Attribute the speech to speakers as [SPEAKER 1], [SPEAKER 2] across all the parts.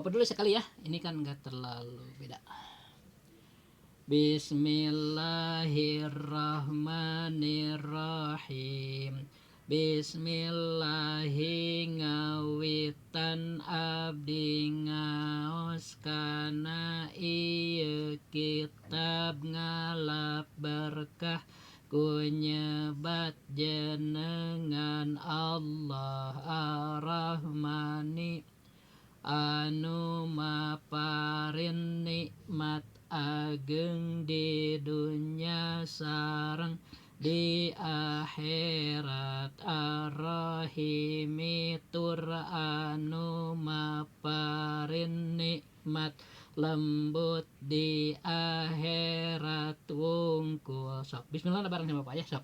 [SPEAKER 1] Bapak dulu sekali ya, ini kan nggak terlalu beda. Bismillahirrahmanirrahim. Bismillahi ngawitan abdi ngaos kana ieu kitab ngalap berkah ku nyebat jenengan Allah Ar-Rahmani anu maparin nikmat ageng di dunya sareng di akhirat Ar-Rahimi tur anu maparin nikmat lembut di akhirat wungkul. Sok bismillah bareng sama Bapak ya sok.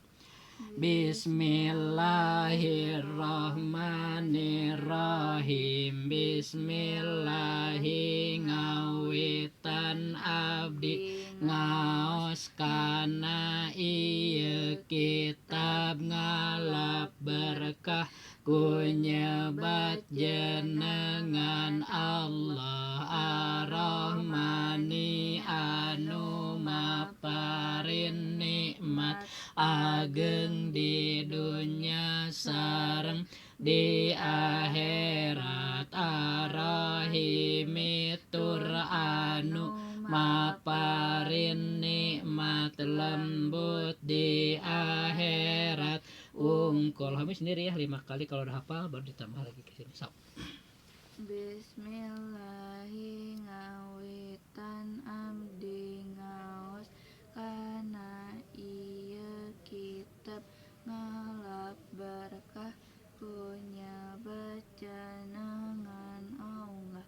[SPEAKER 1] Bismillahirrahmanirrahim. Bismillahi ngawitan abdi ngaos kana ieu kitab ngalap berkah ku nyebat jenengan Allah Ar-Rahmani anu maparin nikmat ageng di dunya sareng di akhirat Ar-Rahimi tur anu maparin nikmat lembut di akhirat wungkul. Kami sendiri ya 5 kali, kalau udah hafal baru ditambah lagi ke sini. Sok.
[SPEAKER 2] Bismillahi ngawitan abdi ngaos kana ieu kitab ngalap berkah ku nyebat jenengan Allah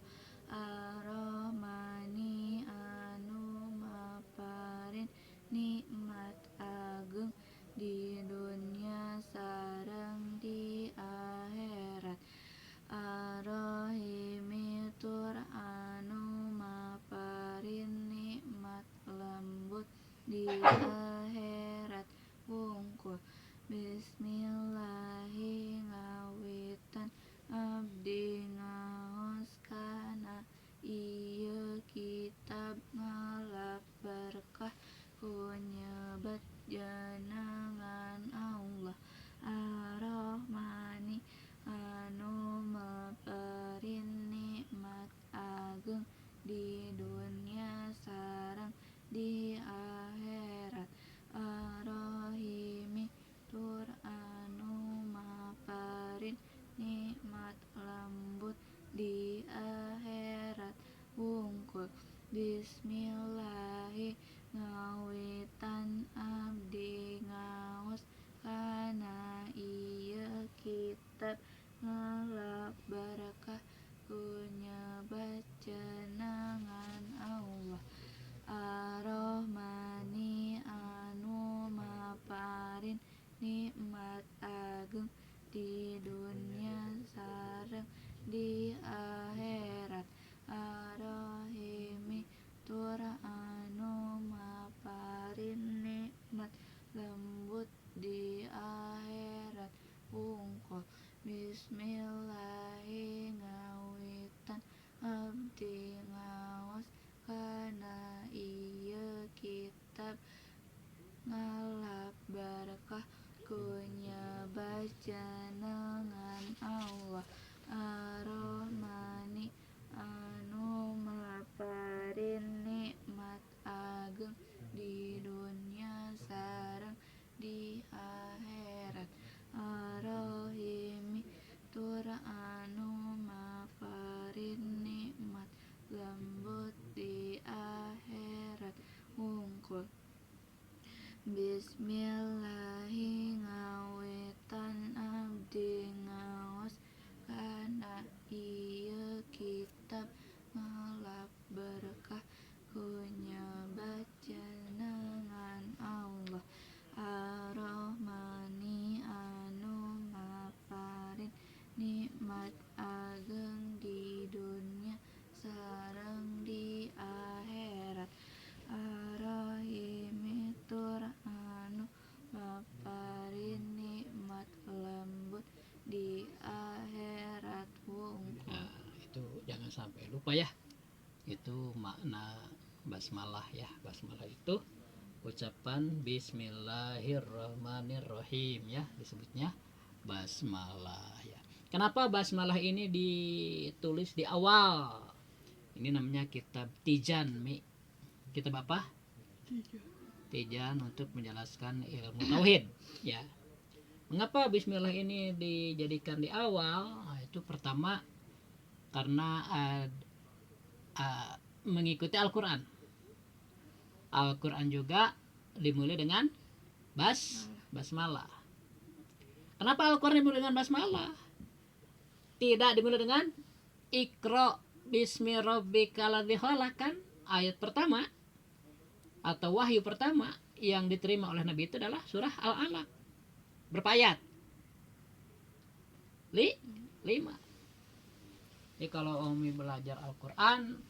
[SPEAKER 2] Ar-Rahmani anu maparin nikmat ageng di dunya sareng di akhirat Ar-Rahimi tur anu maparin nikmat lembut di akhirat wungkul. Bismillahi ngawitan abdi ngaos kana ieu kitab ngalap berkah ku nyebat jenengan Allah Ar-Rahmani anu maparin nikmat ageng di dunya sareng di akhirat Ar-Rahimi tur anu maparin nikmat lembut di akhirat wungkul. Bismillahi ngawitan abdi ngaos kana ieu kitab ngalap berkah ku nyebat jenengan Allah Ar-Rahmani anu maparin nikmat ageng di dunya sareng di akhirat Ar-Rahimi tur anu maparin nikmat lembut di akhirat wungkul. Bismillahi ngawitan abdi ngaos kana ieu kitab ngalap berkah ku nyebat jenengan Allah Ar-Rahmani anu maparin nikmat ageng di dunya sareng di akhirat Ar-Rahimi tur anu maparin nikmat lembut di akhirat wungkul. Bismillahi ngawitan abdi ngaos kana ieu kitab ngalap berkah ku nyebat jenengan Allah Ar-Rahmani anu maparin nikmat ageng di dunya sareng di akhirat Ar-Rahimi tur anu
[SPEAKER 1] lupa ya. Itu makna basmalah ya. Basmalah itu ucapan Bismillahirrahmanirrahim ya, disebutnya basmalah ya. Kenapa basmalah ini ditulis di awal? Ini namanya kitab Tijan, Mi. Kitab apa? Tijan untuk menjelaskan ilmu tauhid ya. Mengapa bismillah ini dijadikan di awal? Nah, itu pertama karena mengikuti Al-Qur'an. Al-Qur'an juga dimulai dengan basmalah. Kenapa Al-Qur'an dimulai dengan basmalah? Tidak dimulai dengan Iqra bismi rabbikal ladzi khalaq, kan ayat pertama atau wahyu pertama yang diterima oleh Nabi itu adalah surah Al-Alaq. Berapa ayat? 5. Jadi kalau Umi belajar Al-Qur'an,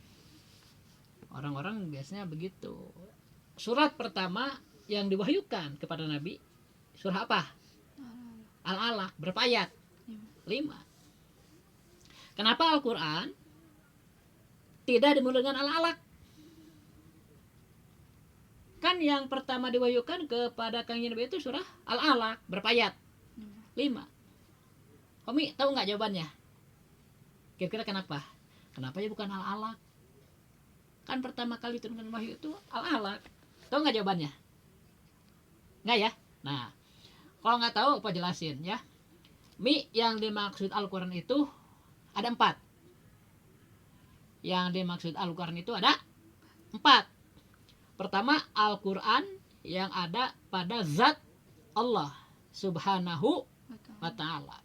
[SPEAKER 1] orang-orang biasanya begitu. Surat pertama yang diwahyukan kepada Nabi surah apa? Al-Alaq. Berapa ayat? 5. Kenapa Al-Qur'an tidak dimulai dengan Al-Alaq? Kan yang pertama diwahyukan kepada Kanjeng Nabi itu surah Al-Alaq. Berapa ayat? 5. Umi tahu nggak jawabannya? Kira-kira kenapa? Kenapa ya bukan Al-Alaq? Kan pertama kali turunkan wahyu itu Al-Alaq. Tahu nggak jawabannya? Nggak ya? Nah, kalau nggak tahu apa jelasin ya. Mi, yang dimaksud Al-Quran itu ada 4. Yang dimaksud Al-Quran itu ada 4. Pertama, Al-Quran yang ada pada zat Allah subhanahu wa ta'ala.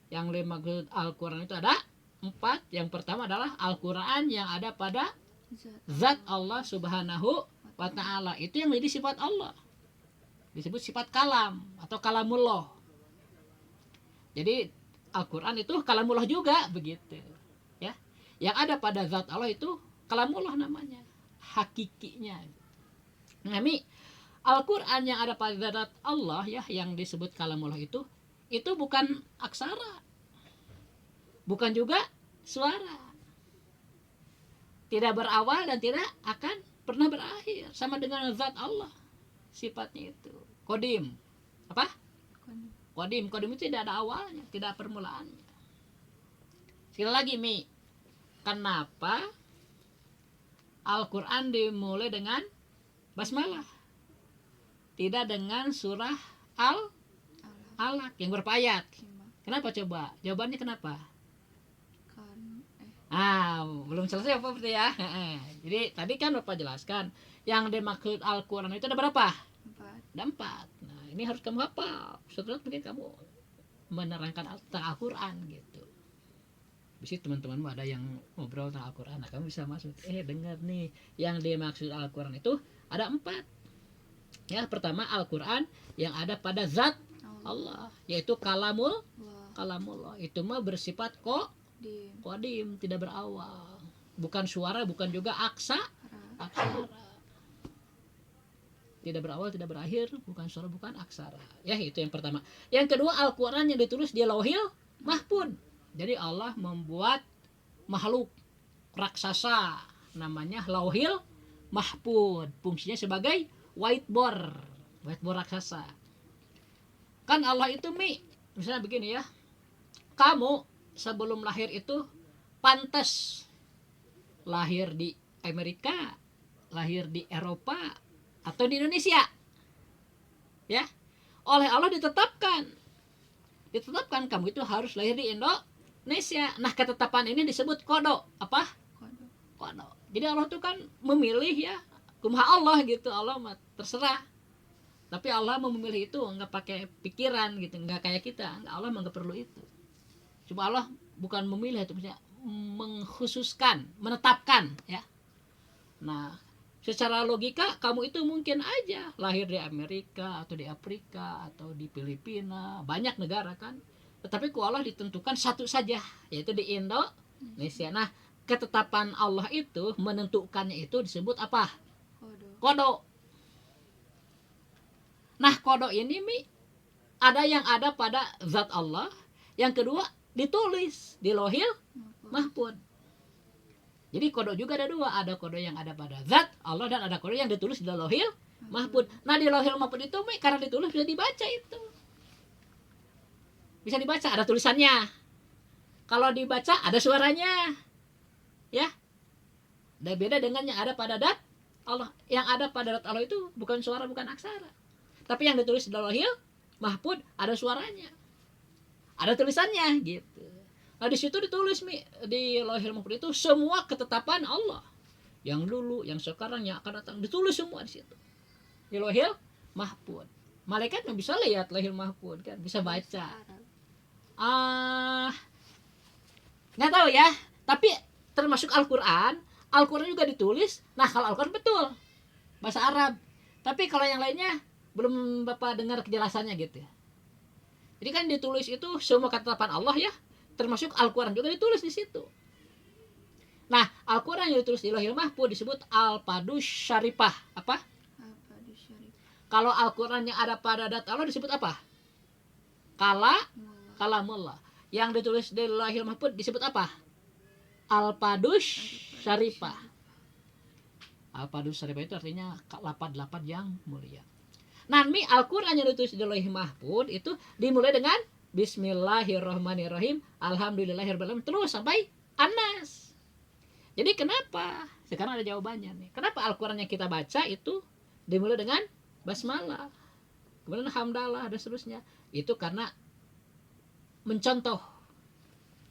[SPEAKER 1] Yang dimaksud Al-Quran itu ada 4. Yang pertama adalah Al-Quran yang ada pada zat Allah subhanahu wa ta'ala. Itu yang menjadi sifat Allah. Disebut sifat kalam atau kalamullah. Jadi Al-Quran itu kalamullah juga begitu. Ya. Yang ada pada zat Allah itu kalamullah namanya. Hakikinya. Nah, Al-Quran yang ada pada zat Allah ya, yang disebut kalamullah itu bukan aksara, bukan juga suara, tidak berawal dan tidak akan pernah berakhir, sama dengan zat Allah. Sifatnya itu Qadim. Apa? Qadim itu tidak ada awalnya, tidak ada permulaannya. Sekali lagi, Mi, kenapa Al-Quran dimulai dengan basmalah, tidak dengan surah Al-Alaq yang berapa ayat? Kenapa coba? Jawabannya kenapa? Belum selesai apa berarti ya? Jadi tadi kan Bapak jelaskan yang dimaksud Al-Quran itu ada berapa? 4. Ada 4. Nah, ini harus kamu hafal. Setelah mungkin kamu menerangkan tentang Al-Quran gitu. Bisa teman-temanmu ada yang ngobrol tentang Al-Quran, nah kamu bisa masuk. Dengar nih, yang dimaksud Al-Quran itu ada 4. Ya, pertama Al-Quran yang ada pada zat Allah, yaitu kalamullah. Itu mah bersifat qadim, tidak berawal. Bukan suara, bukan juga aksara. Tidak berawal, tidak berakhir, bukan suara, bukan aksara. Ya, itu yang pertama. Yang kedua, Al-Quran yang ditulis di Lauhil Mahfuz. Jadi Allah membuat makhluk raksasa namanya Lauhil Mahfuz. Fungsinya sebagai whiteboard raksasa. Kan Allah itu, Mi, misalnya begini ya. Kamu sebelum lahir itu pantas lahir di Amerika, lahir di Eropa, atau di Indonesia. Ya. Oleh Allah ditetapkan kamu itu harus lahir di Indonesia. Nah, ketetapan ini disebut kodo. Apa? Kodo. Jadi Allah itu kan memilih ya, kumaha Allah gitu. Allah terserah. Tapi Allah memilih itu nggak pakai pikiran gitu, nggak kayak kita. Allah nggak perlu itu. Cuma Allah bukan memilih itu, maksudnya mengkhususkan, menetapkan ya. Nah, secara logika kamu itu mungkin aja lahir di Amerika atau di Afrika atau di Filipina, banyak negara kan. Tetapi ku Allah ditentukan satu saja, yaitu di Indonesia. Nah, ketetapan Allah itu menentukannya itu disebut apa? Kodo. Nah, kodo ini, Mi, ada yang ada pada zat Allah, yang kedua ditulis di Lauhil Mahfuz. Jadi kode juga ada dua, ada kode yang ada pada zat Allah dan ada kode yang ditulis di Lauhil Mahfud. Nah di Lauhil Mahfud itu karena ditulis bisa dibaca itu. Bisa dibaca, ada tulisannya. Kalau dibaca ada suaranya. Ya. Dan beda dengan yang ada pada dat Allah. Yang ada pada dat Allah itu bukan suara, bukan aksara. Tapi yang ditulis di Lauhil Mahfud ada suaranya. Ada tulisannya gitu. Nah di situ ditulis di Lauhil Mahfud itu semua ketetapan Allah. Yang dulu, yang sekarang, yang akan datang ditulis semua di situ. Di Lauhil Mahfud. Malaikat yang bisa lihat Lauhil Mahfud kan, bisa baca. Nggak tahu ya. Tapi termasuk Al-Qur'an juga ditulis. Nah kalau Al-Qur'an betul bahasa Arab. Tapi kalau yang lainnya belum Bapak dengar kejelasannya gitu. Jadi kan ditulis itu semua ketetapan Allah ya. Termasuk Al-Quran juga ditulis di situ. Nah, Al-Quran yang ditulis di Lauhil Mahfud disebut Al-Padus Syarifah. Apa?
[SPEAKER 2] Al-Padus Syarifah.
[SPEAKER 1] Kalau Al-Quran yang ada pada dat Allah disebut apa? Kalamullah. Yang ditulis di Lauhil Mahfud disebut apa? Al-Padus Syarifah. Al-Padus Syarifah itu artinya lapan yang mulia. Nah, Al-Quran yang ditulis di Lauhil Mahfud itu dimulai dengan Bismillahirrahmanirrahim. Alhamdulillahirrahmanirrahim. Terus sampai An-Nas. Jadi kenapa? Sekarang ada jawabannya nih. Kenapa Al-Quran yang kita baca itu dimulai dengan basmalah, kemudian hamdalah dan seterusnya? Itu karena mencontoh,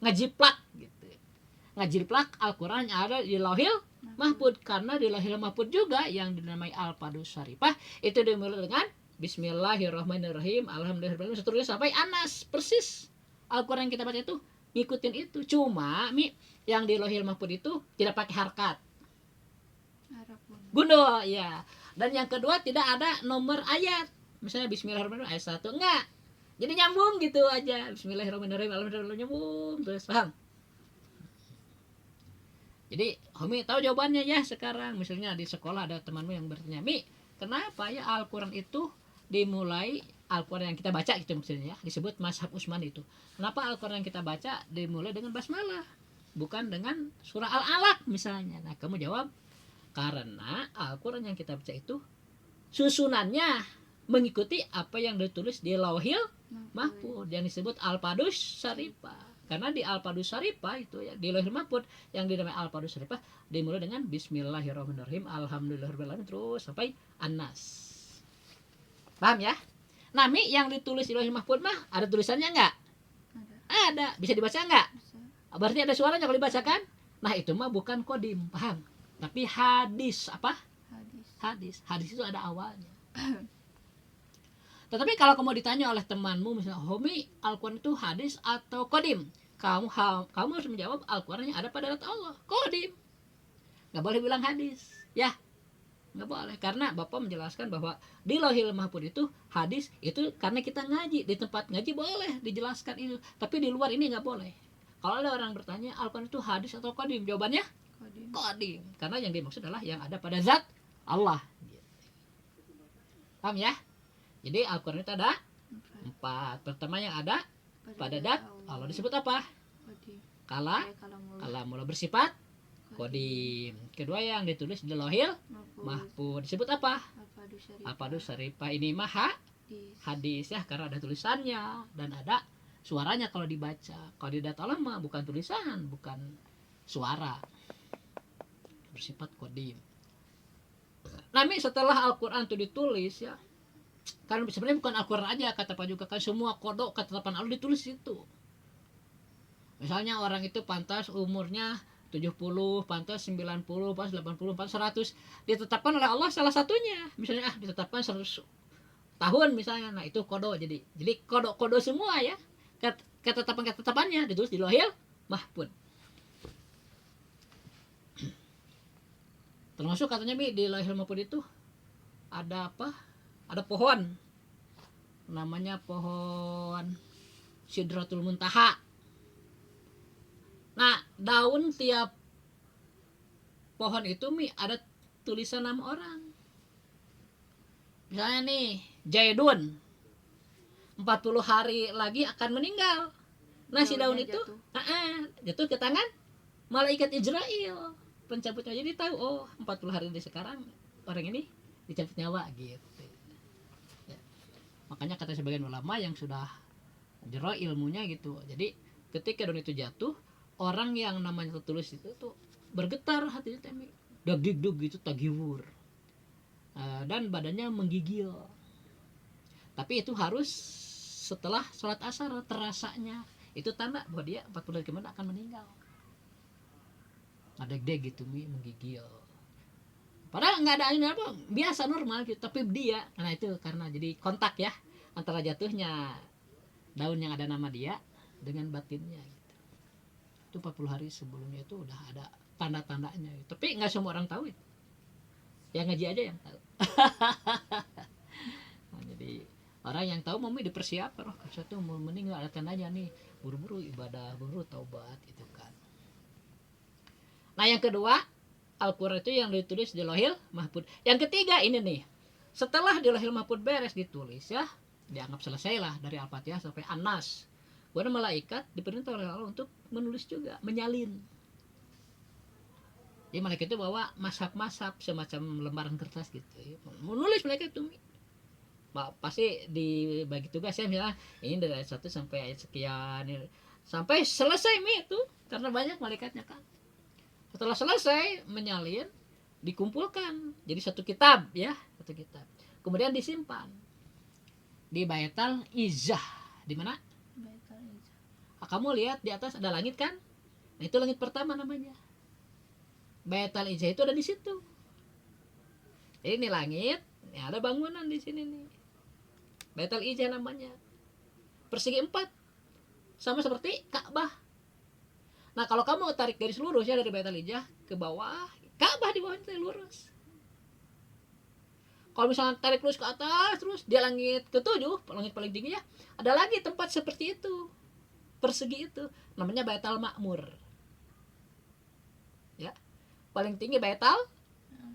[SPEAKER 1] ngajiplak gitu. Ngajiplak Al-Quran yang ada di Lauhil Mahfud. Karena di Lauhil Mahfud juga yang dinamai Al-Padus Syarifah itu dimulai dengan Bismillahirrahmanirrahim, Alhamdulillahirrahmanirrahim, seterusnya sampai Anas. Persis Al-Quran yang kita baca itu ngikutin itu. Cuma yang di Lauhil Mahfud itu tidak pakai harkat, gundul ya. Dan yang kedua tidak ada nomor ayat. Misalnya Bismillahirrahmanirrahim ayat 1 enggak. Jadi nyambung gitu aja. Bismillahirrahmanirrahim, Alhamdulillah, nyambung terus, paham? Jadi Homi tahu jawabannya ya sekarang. Misalnya di sekolah ada temanmu yang bertanya, kenapa ya Al-Quran itu dimulai, Al-Quran yang kita baca gitu maksudnya ya, disebut Mazhab Utsman itu. Kenapa Al-Quran yang kita baca dimulai dengan basmalah, bukan dengan surah Al-Alaq misalnya? Nah, kamu jawab, karena Al-Quran yang kita baca itu susunannya mengikuti apa yang ditulis di Lauhil Mahfud yang disebut Al-Padus Syarifah. Karena di Al-Padus Syarifah itu ya, di Lauhil Mahfud yang dinamai Al-Padus Syarifah dimulai dengan Bismillahirrahmanirrahim, Alhamdulillahirrahmanirrahim, terus sampai An-Nas. Paham ya? Nah, yang ditulis di Lauhil Mahfud mah ada tulisannya enggak? Ada. Bisa dibaca enggak? Bisa. Berarti ada suaranya kalau dibacakan? Nah, itu mah bukan kodim, paham? Tapi hadis. Apa? Hadis. Hadis itu ada awalnya. Tetapi kalau kamu ditanya oleh temanmu misalnya, Homi, Al-Quran itu hadis atau kodim? Kamu harus menjawab Al-Quran yang ada pada dat Allah, kodim. Nggak boleh bilang hadis, ya. Nggak boleh, karena Bapak menjelaskan bahwa di Lauhil Mahfud itu hadis itu karena kita ngaji. Di tempat ngaji boleh dijelaskan itu, tapi di luar ini nggak boleh. Kalau ada orang bertanya Al-Quran itu hadis atau kodim, jawabannya kodim. Karena yang dimaksud adalah yang ada pada zat Allah. Paham ya? Jadi Al-Quran itu ada 4. Pertama yang ada pada dat Allah disebut apa? Kalamullah, bersifat kodim. Kedua yang ditulis di Lauhil Mahfud disebut apa? Al-Padus Syarifah. Ini mah hadis ya, karena ada tulisannya dan ada suaranya kalau dibaca. Kalau di dat Allah mah bukan tulisan, bukan suara, bersifat kodim. Nah, setelah Al-Quran itu ditulis ya, kan sebenarnya bukan Al-Quran aja, kata Pak juga kan semua kodok ketetapan Allah ditulis itu. Misalnya orang itu pantas umurnya 70, pantas 90, pantas 80, pantas 100, ditetapkan oleh Allah salah satunya. Misalnya ditetapkan 100 tahun misalnya. Nah, itu kodok. Jadi kodok semua ya. Ketetapannya ditulis di Lauhil Mahfud. Termasuk katanya di Lauhil Mahfud itu ada apa? Ada pohon, namanya pohon Sidratul Muntaha. Nah, daun tiap pohon itu ada tulisan nama orang. Misalnya nih, Jaidun 40 hari lagi akan meninggal. Nah, si daun itu jatuh ke tangan malaikat Israel. pencabut nyawa. Jadi tahu, oh 40 hari dari sekarang orang ini dicabut nyawa gitu ya. Makanya kata sebagian ulama yang sudah jero ilmunya gitu, jadi ketika daun itu jatuh, orang yang namanya tertulis itu tuh bergetar hatinya, temi dagdug gitu, tagiwur. Dan badannya menggigil. Tapi itu harus setelah sholat asar terasanya. Itu tanda bahwa dia 40 hari kemudian akan meninggal. Deg-deg gitu, menggigil. Padahal nggak ada angin apa, biasa normal gitu. Tapi dia, nah itu karena jadi kontak ya antara jatuhnya daun yang ada nama dia dengan batinnya gitu. Itu 40 hari sebelumnya itu udah ada tanda-tandanya. Tapi nggak semua orang tahu itu. Yang ngaji aja yang tahu. Nah, jadi orang yang tahu mau dipersiapkan, oh satu mau meninggal ada tandanya nih, buru-buru ibadah, buru taubat gitu kan. Nah yang kedua, Al-Quran itu yang ditulis di Lauhil Mahfuz. Yang ketiga ini nih, setelah di Lauhil Mahfuz beres ditulis ya, dianggap selesai lah dari Al-Fatihah sampai An-Nas. Kemudian malaikat diperintah oleh Allah untuk menulis juga, menyalin. Jadi malaikat itu bawa masap-masap semacam lembaran kertas gitu, menulis malaikat itu. Pasti dibagi tugas ya, misalnya ini dari ayat 1 sampai ayat sekian sampai selesai itu, karena banyak malaikatnya kan. Setelah selesai menyalin, dikumpulkan jadi satu kitab ya, satu kitab. Kemudian disimpan di Baitul Izzah. Di mana?
[SPEAKER 2] Baitul Izzah.
[SPEAKER 1] Kamu lihat di atas ada langit kan? Nah itu langit pertama namanya. Baitul Izzah itu ada di situ. Ini langit, ini ada bangunan di sini nih. Baitul Izzah namanya. Persegi 4. Sama seperti Ka'bah. Nah kalau kamu tarik garis lurus ya dari Baitul Izzah ke bawah, Ka'bah di bawahnya lurus. Kalau misalnya tarik lurus ke atas terus dia langit ke-7, langit paling tinggi ya, ada lagi tempat seperti itu, persegi itu, namanya Baitul Ma'mur. Ya, paling tinggi Baitul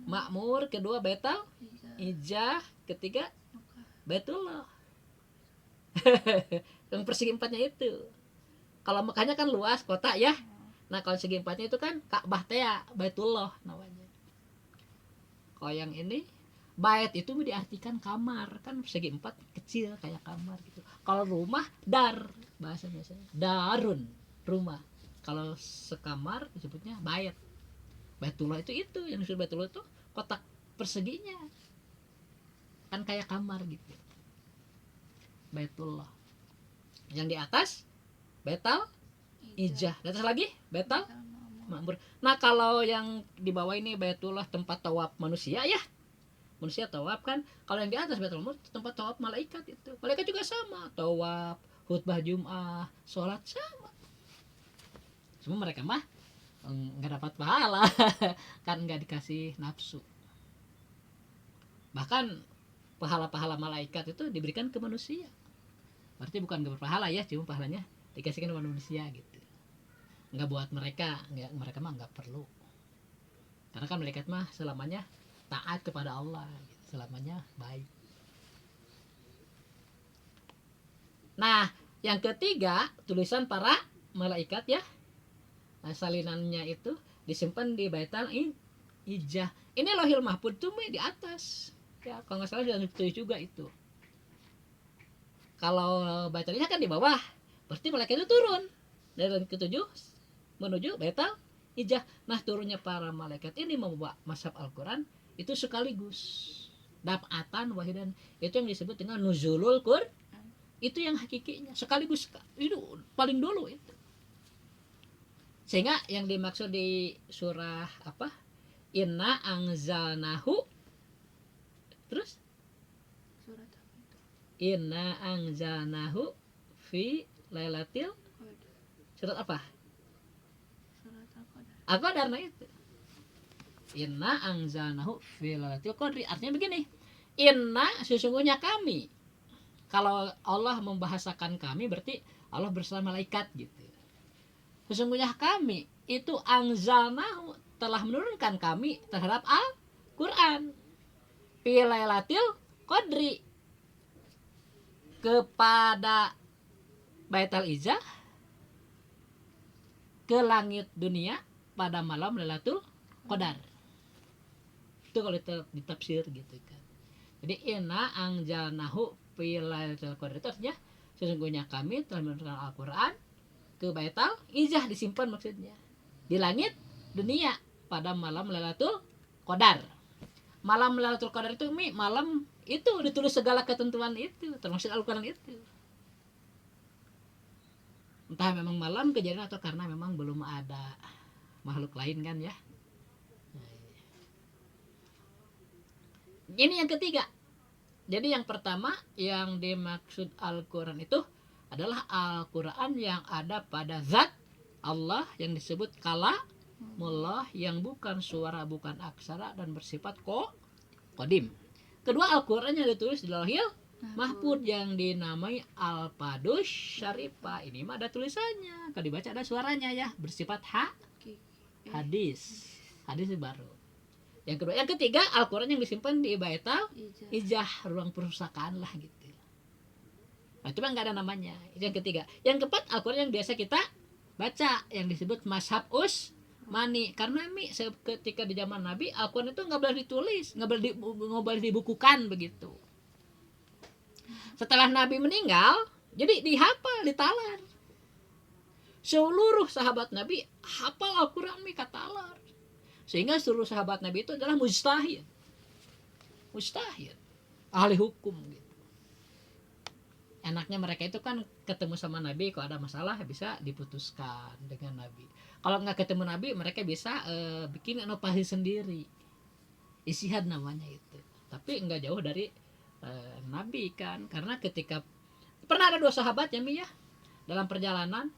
[SPEAKER 1] Ma'mur, kedua Baitul Izzah, ketiga Baitullah. Yang persegi 4-nya itu. Kalau Mekahnya kan luas kota ya. Nah kalau segi 4-nya itu kan Ka'bah teh ya, Baitullah namanya. Kalau yang ini bait itu diartikan kamar, kan segi 4 kecil kayak kamar gitu. Kalau rumah dar, bahasa biasanya darun, rumah. Kalau sekamar disebutnya bait. Baitullah itu yang disebut Baitullah itu kotak perseginya. Kan kayak kamar gitu. Baitullah. Yang di atas Baitul Izzah. Di atas lagi Baitul Ma'mur. Nah kalau yang di bawah ini Baitullah tempat tawaf manusia ya, manusia tawaf kan. Kalau yang di atas Baitul Ma'mur tempat tawaf malaikat itu. Malaikat juga sama, tawaf, khutbah Jum'ah, sholat sama. Cuma mereka mah nggak dapat pahala kan nggak dikasih nafsu. Bahkan pahala-pahala malaikat itu diberikan ke manusia. Berarti bukan nggak berpahala ya, cuma pahalanya dikasihkan kepada manusia gitu. Nggak buat mereka, mereka mah nggak perlu. Karena kan malaikat mah selamanya taat kepada Allah, gitu. Selamanya baik. Nah, yang ketiga tulisan para malaikat ya. Nah, salinannya itu disimpan di Baitul Izzah. Ini Lauhil Mahfuz tuh di atas. Ya, kalau nggak salah di langit 7 juga itu. Kalau Baitul Izzah kan di bawah. Berarti malaikat itu turun dari langit ke-7 menuju Baitul Izzah. Nah turunnya para malaikat ini membawa mashaf Al-Quran itu sekaligus dapatan wahidan. Itu yang disebut dengan nuzulul Quran. Itu yang hakikinya sekaligus, itu paling dulu itu. Sehingga yang dimaksud di surah apa, inna anzalnahu, terus
[SPEAKER 2] Surat apa itu?
[SPEAKER 1] inna anzalnahu fi lailatil, surat apa?
[SPEAKER 2] Surat Al-Qadar.
[SPEAKER 1] Al-Qadar. Nah itu inna anzalnahu fi lailatul qadri, artinya begini, inna sesungguhnya kami. Kalau Allah membahasakan kami berarti Allah bersama malaikat gitu. Sesungguhnya kami itu anzalnahu, telah menurunkan kami terhadap Al-Quran fi lailatil qadri, kepada Baitul Izzah, ke langit dunia pada malam Lailatul qadar. Itu kalau ditafsir gitu kan. Jadi inna anjalnahu fi lailatul qadar itu artinya sesungguhnya kami telah menurunkan Al-Qur'an ke Baitul Izzah, disimpan maksudnya di langit dunia pada malam Lailatul Qadar. Malam Lailatul Qadar itu malam itu ditulis segala ketentuan itu, termasuk Al-Qur'an itu. Entah memang malam kejadian atau karena memang belum ada makhluk lain kan ya. Ini yang ketiga. Jadi yang pertama yang dimaksud Al-Quran itu adalah Al-Quran yang ada pada zat Allah yang disebut kalamullah, yang bukan suara, bukan aksara, dan bersifat qadim. Kedua, Al-Quran yang ditulis di Lauhil Mahfuz yang dinamai Al-Padus Syarifah. Ini mah ada tulisannya, kalau dibaca ada suaranya ya, bersifat hadis baru. Yang kedua, yang ketiga, Al-Quran yang disimpan di Baitul Izzah, ruang perpustakaan lah gitu. Nah, itu mah nggak ada namanya. Itu yang ketiga. Yang keempat, Al-Quran yang biasa kita baca, yang disebut Mashaf Mani. Karena ketika di zaman Nabi, Al-Quran itu nggak boleh ditulis, nggak boleh dibukukan begitu. Setelah Nabi meninggal, jadi dihafal, ditalar. Seluruh sahabat Nabi hafal Al-Quran katalar. Sehingga seluruh sahabat Nabi itu adalah mujtahid, ahli hukum gitu. Enaknya mereka itu kan ketemu sama Nabi, kalau ada masalah bisa diputuskan dengan Nabi. Kalau nggak ketemu Nabi, mereka bisa bikin inovasi sendiri, ijtihad namanya itu. Tapi nggak jauh dari Nabi kan, karena ketika pernah ada 2 sahabat ya dalam perjalanan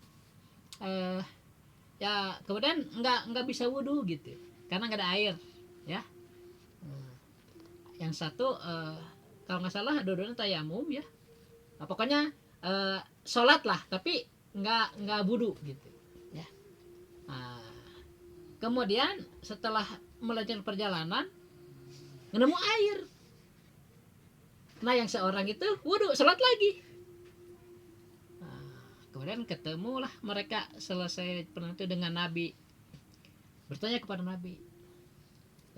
[SPEAKER 1] ya kemudian nggak bisa wudhu gitu karena nggak ada air ya. Yang satu kalau nggak salah dua-duanya tayamum ya. Nah, pokoknya sholat lah tapi nggak wudhu gitu ya. Nah, kemudian setelah melanjutkan perjalanan nemu air. Nah, yang seorang itu wudhu sholat lagi. Nah, kemudian ketemulah mereka selesai pernah itu dengan Nabi, bertanya kepada Nabi,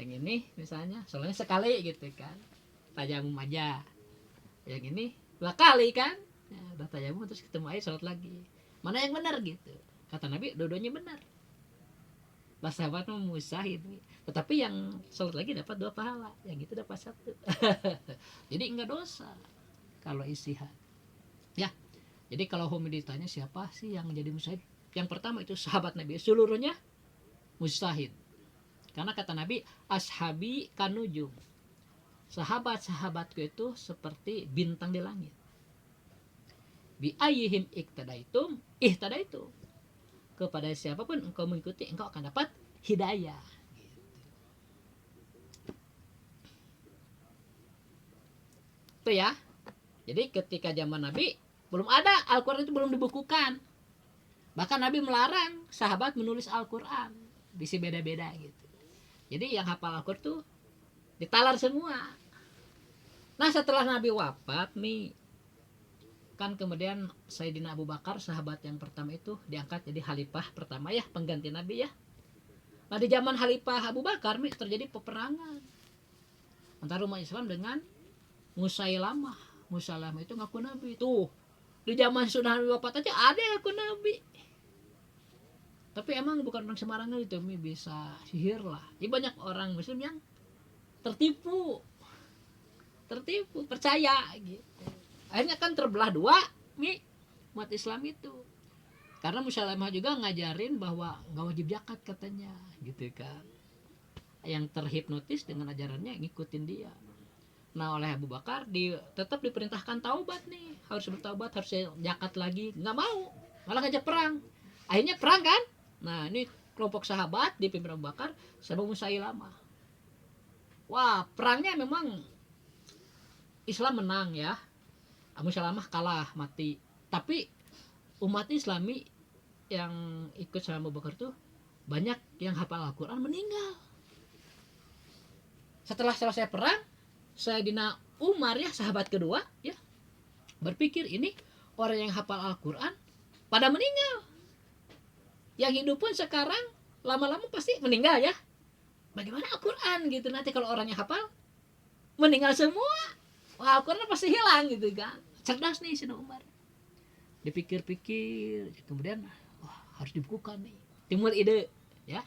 [SPEAKER 1] yang ini misalnya soalnya sekali gitu kan, tayamum aja, yang ini 2 kali kan ya, udah tayamum terus ketemu air sholat lagi, mana yang benar gitu. Kata Nabi dua-duanya benar. Pas sahabat mau musahid, tetapi yang sholat lagi dapat 2 pahala, yang itu dapat 1. Jadi enggak dosa kalau ijtihad ya. Jadi kalau homi ditanya siapa sih yang menjadi mujtahid, yang pertama itu sahabat Nabi seluruhnya mujtahid. Karena kata Nabi, ashabi kanujum, sahabat-sahabatku itu seperti bintang di langit. Bi ayyihim ihtadaitum ihtadaitum, kepada siapapun engkau mengikuti engkau akan dapat hidayah gitu. Itu ya. Jadi ketika zaman Nabi belum ada, Al-Quran itu belum dibukukan. Bahkan Nabi melarang sahabat menulis Al-Quran, bisa beda-beda gitu. Jadi yang hafal Al-Quran tuh ditalar semua. Nah, setelah Nabi wafat kan kemudian Sayyidina Abu Bakar, sahabat yang pertama itu diangkat jadi khalifah pertama ya, pengganti Nabi ya. Nah, di zaman khalifah Abu Bakar terjadi peperangan antara umat Islam dengan Musailamah. Musailamah itu ngaku Nabi. Tuh, di zaman sudah Nabi wafat aja ada yang ngaku Nabi. Tapi emang bukan orang sembarangan itu bisa sihir lah. Jadi banyak orang Muslim yang tertipu, percaya gitu. Akhirnya kan terbelah 2 umat Islam itu. Karena Musailamah juga ngajarin bahwa nggak wajib zakat katanya, gitu kan. Yang terhipnotis dengan ajarannya ngikutin dia. Nah, oleh Abu Bakar tetap diperintahkan taubat nih, harus bertaubat, harus zakat lagi, nggak mau, malah ngajak perang. Akhirnya perang kan. Nah, ini kelompok sahabat dipimpin Abu Bakar sama Musailamah. Wah, perangnya memang Islam menang ya. Musailamah kalah, mati. Tapi umat Islami yang ikut sama Abu Bakar tuh banyak yang hafal Al-Quran meninggal. Setelah selesai perang, Sayyidina Umar ya, sahabat kedua ya, berpikir ini orang yang hafal Al-Quran pada meninggal. Yang hidup pun sekarang lama-lama pasti meninggal ya. bagaimana Al-Quran gitu, nanti kalau orangnya hafal meninggal semua, wah Al-Quran pasti hilang gitu kan. Cerdas nih Sayyidina Umar, dipikir-pikir kemudian wah harus dibukukan nih, timbul ide ya.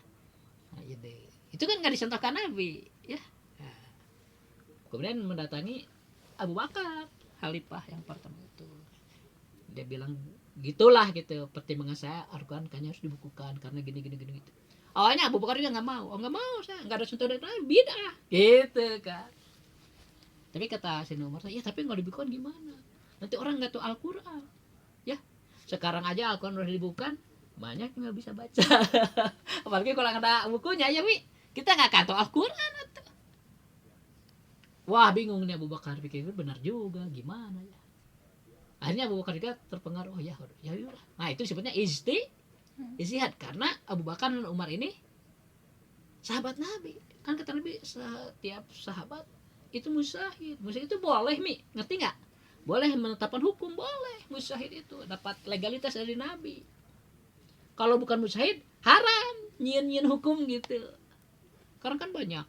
[SPEAKER 1] Nah, ide itu kan nggak dicontohkan Nabi ya. Nah, kemudian mendatangi Abu Bakar, khalifah yang pertama itu, dia bilang gitulah gitu, pertimbangan saya Al-Quran kayaknya harus dibukukan karena gini gini gini gitu. Awalnya Abu Bakar juga nggak mau, oh nggak mau, saya nggak ada contoh dari Nabi, bid'ah gitu kan. Tapi kata Sayyidina Umar, ya tapi nggak dibukukan gimana, nanti orang nggak tahu Al-Quran ya. Sekarang aja Al-Quran udah dibukukan, banyak yang nggak bisa baca. Apalagi kalau ada bukunya ya wi, kita nggak tahu Al-Quran atau. Wah bingung nih Abu Bakar, pikir benar juga gimana ya. Akhirnya Abu Bakar juga terpengaruh, oh ya ya udah. Nah itu sebetulnya ijtihad, karena Abu Bakar dan Umar ini sahabat Nabi. Kan kata Nabi setiap sahabat itu musyahid. Musyahid itu boleh ngerti nggak? Boleh menetapkan hukum, boleh. Musyahid itu dapat legalitas dari Nabi. Kalau bukan musyahid haram nyiin hukum gitu. Karena kan banyak,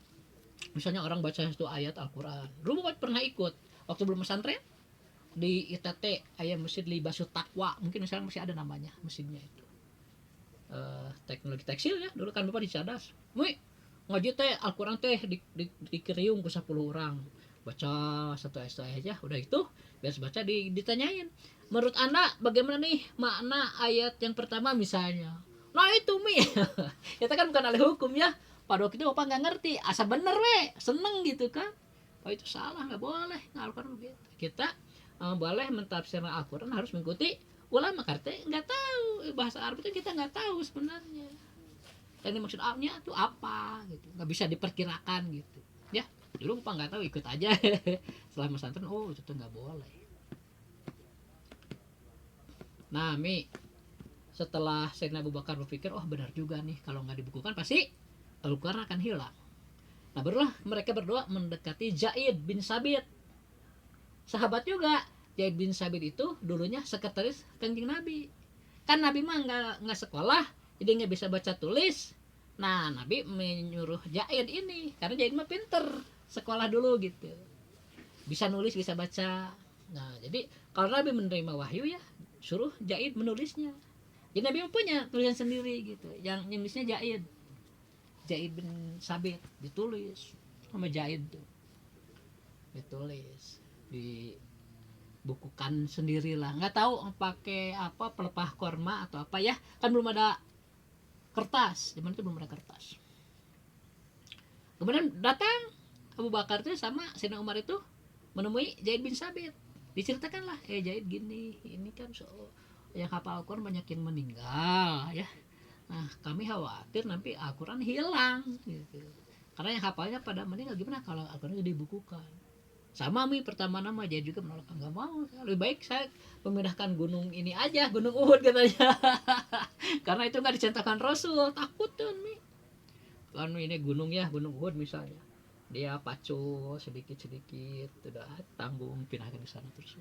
[SPEAKER 1] misalnya orang baca satu ayat Al-Quran, dulu pernah ikut waktu belum pesantren di ITT, ayat masjid Libasut Taqwa, mungkin sekarang masih ada namanya masjidnya itu, teknologi tekstil ya, dulu kan bapak di Cadas, ngaji teh Al-Quran teh di Kriung ke 10 orang, baca satu ayat aja, udah itu biasa baca ditanyain, menurut anda bagaimana nih makna ayat yang pertama misalnya, nah itu kita kan bukan ahli hukum ya, pada waktu itu bapak nggak ngerti, asal bener seneng gitu kan, oh itu salah, nggak boleh Al-Quran begitu. Kita boleh mentafsirkan Al-Quran harus mengikuti ulama, karena nggak tahu bahasa Arab itu, kita nggak tahu sebenarnya yang dimaksud Arabnya itu apa gitu, nggak bisa diperkirakan gitu ya. Dulu bapak nggak tahu, ikut aja. Setelah pesantren, oh itu tuh nggak boleh. Nah setelah Sayyidina Abu Bakar berpikir, oh benar juga nih, kalau nggak dibukukan pasti Al-Quran akan hilang. Nah barulah mereka berdua mendekati Zaid bin Sabit, sahabat juga. Zaid bin Sabit itu dulunya sekretaris Kanjeng Nabi. Kan Nabi mah nggak sekolah, jadi nggak bisa baca tulis. Nah Nabi menyuruh Zaid ini, karena Zaid mah pinter, sekolah dulu gitu, bisa nulis bisa baca. Nah jadi kalau Nabi menerima wahyu ya suruh Zaid menulisnya. Jadi Nabi punya tulisan sendiri gitu, yang nulisnya Zaid bin Sabit, ditulis sama Zaid tuh, ditulis dibukukan sendirilah, nggak tahu pakai apa, pelepah korma atau apa ya, kan belum ada kertas, zaman itu belum ada kertas. Kemudian datang Abu Bakar tuh sama Sayyidina Umar itu menemui Zaid bin Sabit, diceritakanlah, Zaid gini, ini kan yang hafal Al-Quran banyak yang meninggal ya, nah kami khawatir nanti Al-Quran hilang gitu, karena yang hafalnya pada meninggal, gimana kalau Al-Quran dibukukan. Sama pertama nama Zaid juga menolak, nggak mau, lebih baik saya memindahkan gunung ini aja, gunung Uhud katanya. Karena itu nggak dicontohkan Rasul, takut tuh kan ini gunung ya, gunung Uhud misalnya, dia pacu sedikit udah tanggung pindahkan ke sana terus,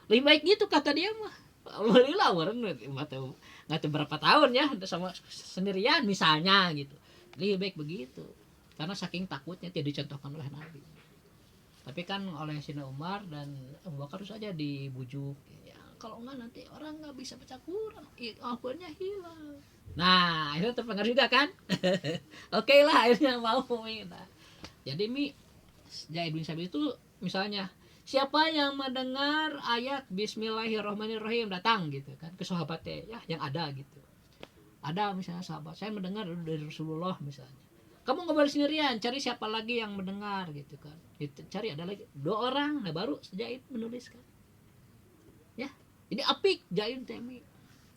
[SPEAKER 1] lebih baik gitu kata dia mah. Alhamdulillah orang nggak tahu berapa tahun ya sama sendirian misalnya gitu, lebih baik begitu karena saking takutnya tidak dicontohkan oleh Nabi. Tapi kan oleh Sayyidina Umar dan Abu Bakar saja dibujuk, ya kalau enggak nanti orang nggak bisa baca Quran, Al-Qurannya hilang. Nah itu terpengaruh juga kan. Oke lah akhirnya mau. Nah, jadi Zaid bin Sabit itu misalnya, siapa yang mendengar ayat Bismillahirrahmanirrahim, datang gitu kan ke sahabatnya ya yang ada gitu. Ada misalnya sahabat saya mendengar dari Rasulullah misalnya, kamu nggak boleh sendirian, cari siapa lagi yang mendengar gitu kan, gitu. Cari ada lagi 2 orang, nah baru Zaid menuliskan ya. Jadi apik Zaid temi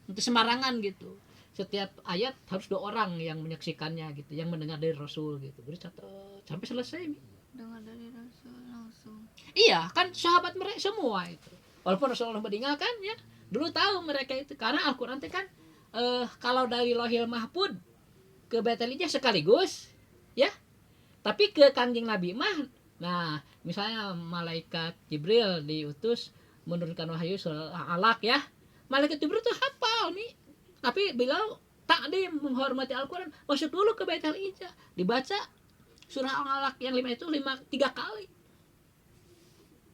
[SPEAKER 1] untuk semarangan gitu, setiap ayat harus 2 orang yang menyaksikannya gitu, yang mendengar dari Rasul gitu, jadi catat sampai selesai
[SPEAKER 2] dengar dari Rasul langsung.
[SPEAKER 1] Iya kan sahabat mereka semua itu, walaupun Rasulullah meninggal kan ya, dulu tahu mereka itu, karena Al-Quran itu kan kalau dari Lauhil Mahfud ke Baitul Izzah sekaligus ya, tapi ke Kanjeng Nabi mah, nah misalnya malaikat Jibril diutus menurunkan wahyu surah Alaq ya, malaikat Jibril tuh hafal tapi beliau takdim menghormati Al-Quran, masuk dulu ke Baitul Izzah, dibaca surah Al-Alaq yang 5 itu 3 kali.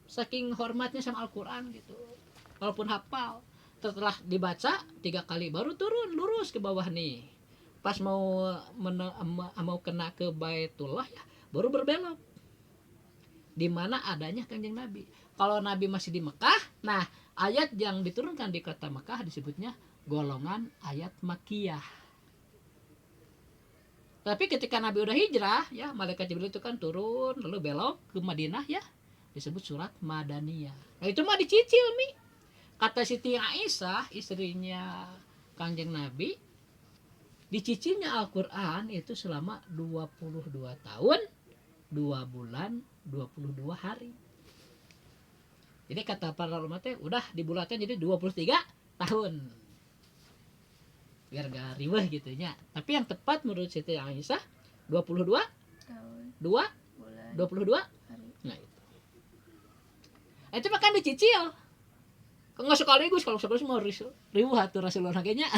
[SPEAKER 1] Saking hormatnya sama Al-Quran gitu. Walaupun hafal, setelah dibaca 3 kali baru turun lurus ke bawah nih. Pas mau kena ke Baitullah ya, baru berbelok. Di mana adanya Kanjeng Nabi. Kalau Nabi masih di Mekah, nah ayat yang diturunkan di kota Mekah disebutnya golongan ayat Makkiyah. Tapi ketika Nabi udah hijrah, ya malaikat Jibril itu kan turun lalu belok ke Madinah ya, disebut surat Madaniyah. Nah itu mah dicicil Mi. Kata Siti Aisyah, istrinya Kanjeng Nabi, dicicilnya Al-Quran itu selama 22 tahun, 2 bulan, 22 hari. Jadi kata para ulama teh udah dibulatkan jadi 23 tahun. Biar gak riweh gitu nya. Tapi yang tepat menurut Siti Aisyah 22
[SPEAKER 2] tahun
[SPEAKER 1] 2
[SPEAKER 2] bulan
[SPEAKER 1] 22
[SPEAKER 2] hari.
[SPEAKER 1] nah itu makan dicicil. Enggak sekaligus, kalau sekaligus mau riweh atuh Rasulullah kayaknya.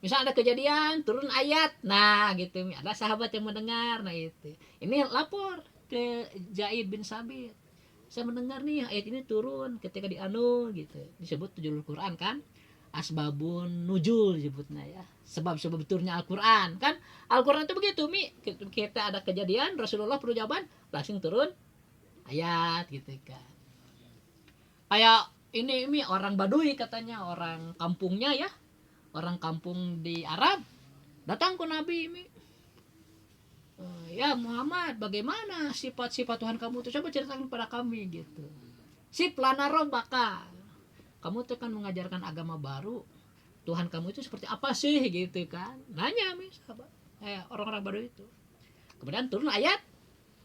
[SPEAKER 1] Misal ada kejadian turun ayat, nah gitu ada sahabat yang mendengar, nah itu ini lapor ke Zaid bin Sabit, saya mendengar nih ayat ini turun ketika di anu gitu, disebut tujul Quran kan, asbabun nujul disebutnya ya, sebab-sebab turunnya Al-Quran kan. Al-Quran itu begitu Mi, kita ada kejadian Rasulullah perlu jawaban langsung turun ayat gitu kan. Kayak ini Mi, orang Baduy katanya, orang kampungnya ya, orang kampung di Arab datang ke Nabi Mi. Ya Muhammad, bagaimana sifat-sifat Tuhan kamu itu, coba ceritakan kepada kami gitu. Sip lana robbaka, kamu tuh kan mengajarkan agama baru, Tuhan kamu itu seperti apa sih gitu kan, nanya Mi sahabat orang-orang Baduy itu. Kemudian turun ayat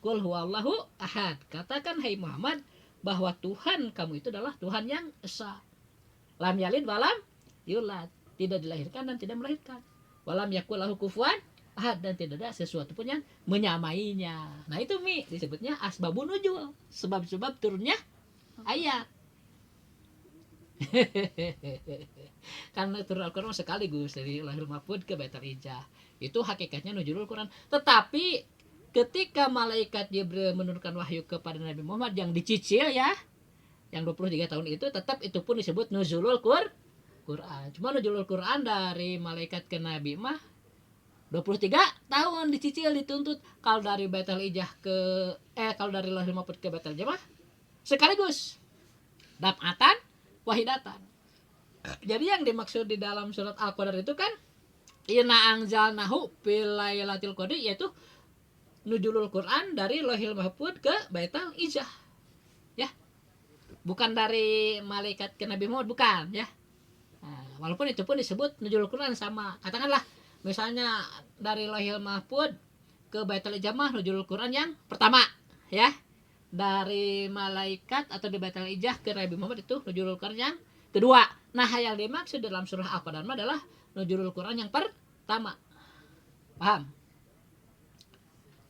[SPEAKER 1] Qul huwallahu ahad, katakan hai Muhammad bahwa Tuhan kamu itu adalah Tuhan yang esa, lam yalid walam yulad, tidak dilahirkan dan tidak melahirkan, walam yakul lahu kufuwan ahad, dan tidak ada sesuatu pun yang menyamainya. Nah itu Mi disebutnya asbabun nuzul, sebab-sebab turunnya ayat. Karena turun Al-Quran sekaligus dari lahir mahfud ke Baitul Izzah, itu hakikatnya nuzulul Quran. Tetapi ketika malaikat Jibril menurunkan wahyu kepada Nabi Muhammad yang dicicil ya, yang 23 tahun itu, tetap itu pun disebut nuzulul Quran. Cuma nuzulul Quran dari malaikat ke Nabi mah 23 tahun dicicil, dituntut. Kalau dari Baitul Izzah ke kalau dari lahir mahfud ke Baitul Izzah mah sekaligus dapatan wahidatan. Jadi yang dimaksud di dalam surat Al-Qadar itu kan inna anzalnahu fil lailatul qadar, yaitu nuzulul Quran dari Lauhil Mahfuz ke Baitul Izzah. Ya. Bukan dari malaikat ke Nabi Muhammad, bukan ya. Nah, walaupun itu pun disebut nuzulul Quran sama. Katakanlah misalnya dari Lauhil Mahfuz ke Baitul Izzah mah nuzulul Quran yang pertama ya. Dari malaikat atau di Baitul Izzah ke Nabi Muhammad itu nuzulul Quran yang kedua. Nah, yang dimaksud dalam surah Al-Qadar adalah nuzulul Quran yang pertama. Paham?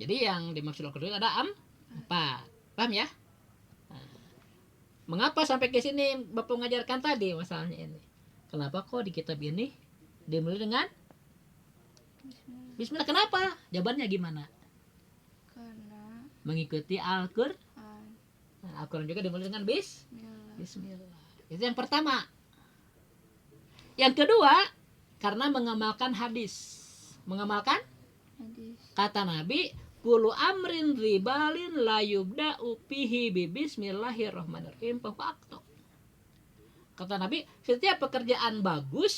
[SPEAKER 1] Jadi yang dimaksud Al-Qur'an ada 4. Paham ya? Nah, mengapa sampai ke sini Bapak mengajarkan tadi masalahnya ini? Kenapa kok di kitab ini dimulai dengan Bismillah? Kenapa? Jawabannya gimana?
[SPEAKER 2] Karena
[SPEAKER 1] Mengikuti Al-Qur'an. Nah, Al-Qur'an juga dimulai dengan Bismillah. Itu yang pertama. Yang kedua, karena mengamalkan hadis. Mengamalkan
[SPEAKER 2] hadis.
[SPEAKER 1] Kata Nabi, kulu amrin ribalin la yubda'u fihi bi bismillahirrahmanirrahim faqto. Kata Nabi, setiap pekerjaan bagus,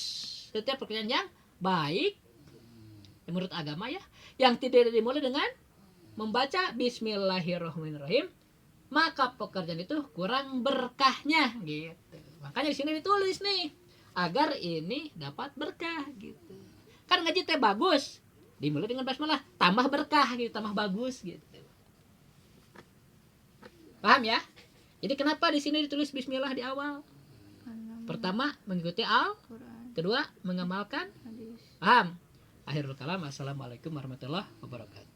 [SPEAKER 1] setiap pekerjaan yang baik menurut agama ya, yang tidak dimulai dengan membaca bismillahirrahmanirrahim, maka pekerjaan itu kurang berkahnya gitu. Makanya di sini ditulis nih, agar ini dapat berkah gitu. Kan ngaji teh bagus, dimulai dengan basmalah, tambah berkah gitu, tambah bagus gitu. Paham ya? Jadi kenapa di sini ditulis bismillah di awal? Pertama, mengikuti Al-Quran. Kedua, mengamalkan hadis. Paham? Akhirul kalam. Assalamualaikum warahmatullahi wabarakatuh.